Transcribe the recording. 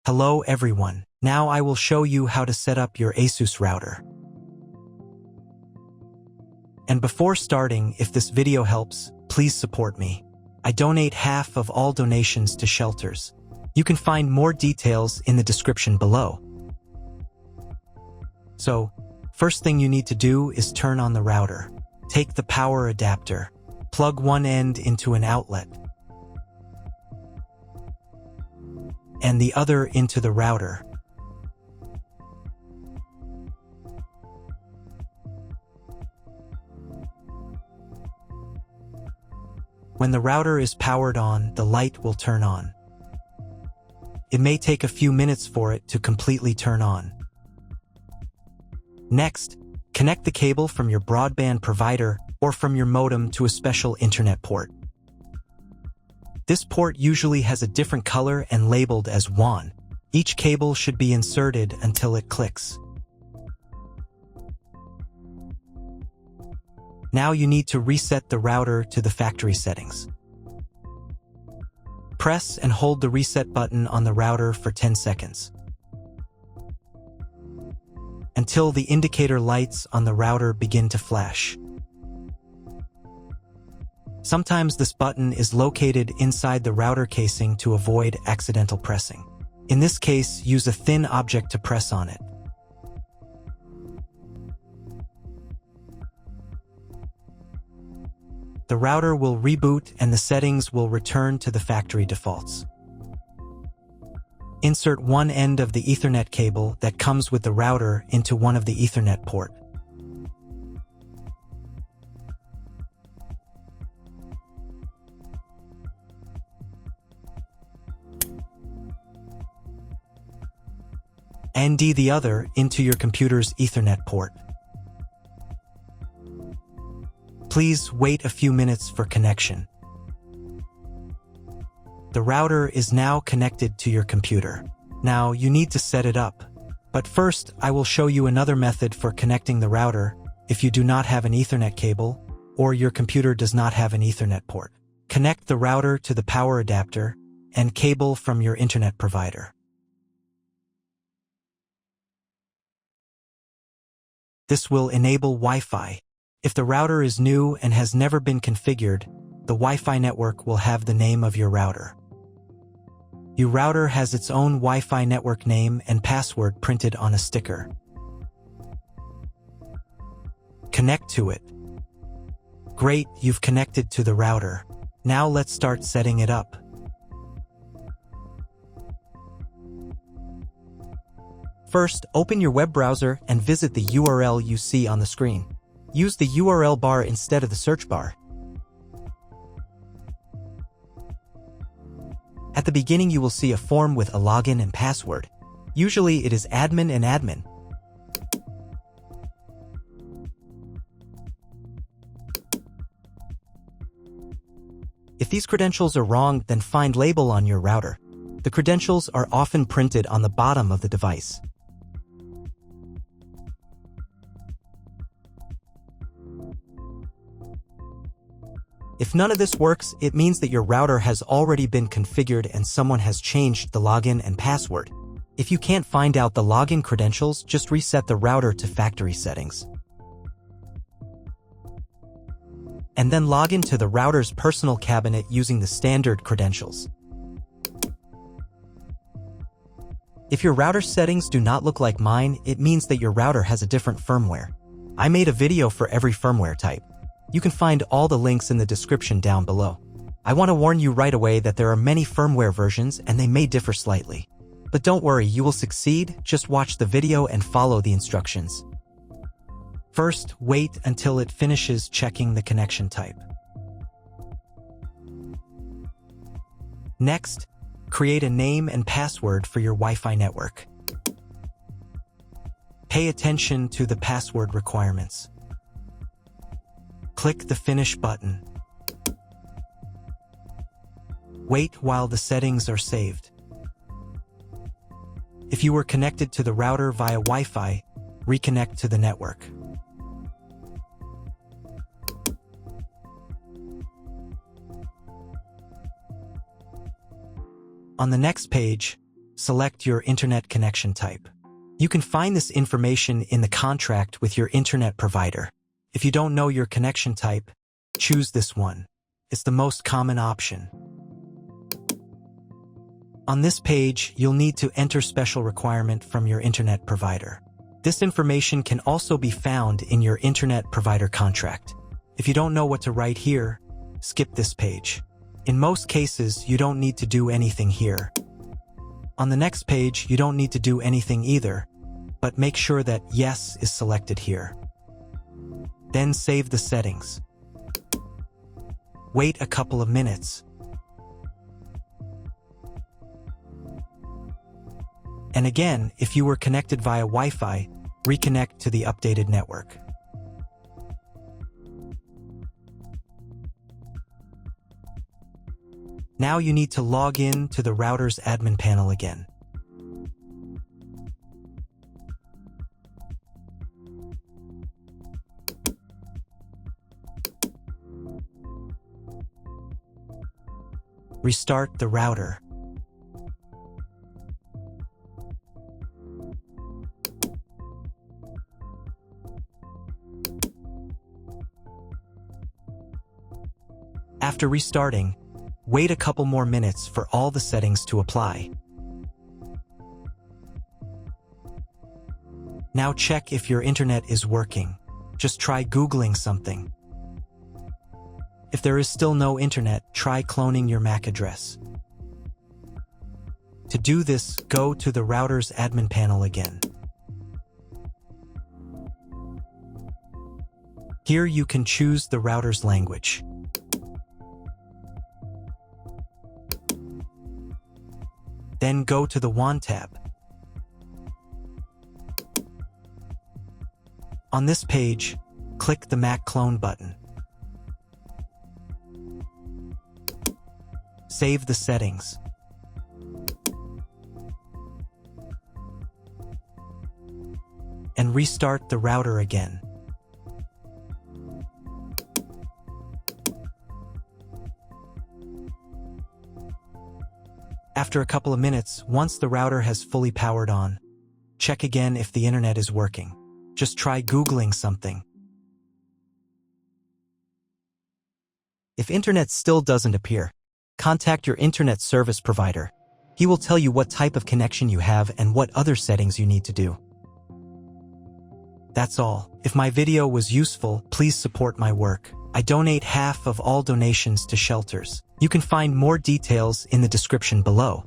Hello everyone. Now I will show you how to set up your ASUS router. And before starting, if this video helps, please support me. I donate half of all donations to shelters. You can find more details in the description below. So, first thing you need to do is turn on the router. Take the power adapter. Plug one end into an outlet and the other into the router. When the router is powered on, the light will turn on. It may take a few minutes for it to completely turn on. Next, connect the cable from your broadband provider or from your modem to a special internet port. This port usually has a different color and labeled as WAN. Each cable should be inserted until it clicks. Now you need to reset the router to the factory settings. Press and hold the reset button on the router for 10 seconds. Until the indicator lights on the router begin to flash. Sometimes this button is located inside the router casing to avoid accidental pressing. In this case, use a thin object to press on it. The router will reboot and the settings will return to the factory defaults. Insert one end of the Ethernet cable that comes with the router into one of the Ethernet port. And the other into your computer's Ethernet port. Please wait a few minutes for connection. The router is now connected to your computer. Now you need to set it up. But first, I will show you another method for connecting the router if you do not have an Ethernet cable or your computer does not have an Ethernet port. Connect the router to the power adapter and cable from your internet provider. This will enable Wi-Fi. If the router is new and has never been configured, the Wi-Fi network will have the name of your router. Your router has its own Wi-Fi network name and password printed on a sticker. Connect to it. Great, you've connected to the router. Now let's start setting it up. First, open your web browser and visit the URL you see on the screen. Use the URL bar instead of the search bar. At the beginning, you will see a form with a login and password. Usually it is admin and admin. If these credentials are wrong, then find label on your router. The credentials are often printed on the bottom of the device. If none of this works, it means that your router has already been configured and someone has changed the login and password. If you can't find out the login credentials, just reset the router to factory settings. And then log into the router's personal cabinet using the standard credentials. If your router settings do not look like mine, it means that your router has a different firmware. I made a video for every firmware type. You can find all the links in the description down below. I want to warn you right away that there are many firmware versions and they may differ slightly. But don't worry, you will succeed, just watch the video and follow the instructions. First, wait until it finishes checking the connection type. Next, create a name and password for your Wi-Fi network. Pay attention to the password requirements. Click the Finish button. Wait while the settings are saved. If you were connected to the router via Wi-Fi, reconnect to the network. On the next page, select your internet connection type. You can find this information in the contract with your internet provider. If you don't know your connection type, choose this one. It's the most common option. On this page, you'll need to enter special requirement from your internet provider. This information can also be found in your internet provider contract. If you don't know what to write here, skip this page. In most cases, you don't need to do anything here. On the next page, you don't need to do anything either, but make sure that Yes is selected here. Then save the settings. Wait a couple of minutes. And again, if you were connected via Wi-Fi, reconnect to the updated network. Now you need to log in to the router's admin panel again. Restart the router. After restarting, wait a couple more minutes for all the settings to apply. Now check if your internet is working. Just try Googling something. If there is still no internet, try cloning your MAC address. To do this, go to the router's admin panel again. Here you can choose the router's language. Then go to the WAN tab. On this page, click the MAC clone button. Save the settings. And restart the router again. After a couple of minutes, once the router has fully powered on, check again if the internet is working. Just try Googling something. If internet still doesn't appear, contact your internet service provider. He will tell you what type of connection you have and what other settings you need to do. That's all. If my video was useful, please support my work. I donate half of all donations to shelters. You can find more details in the description below.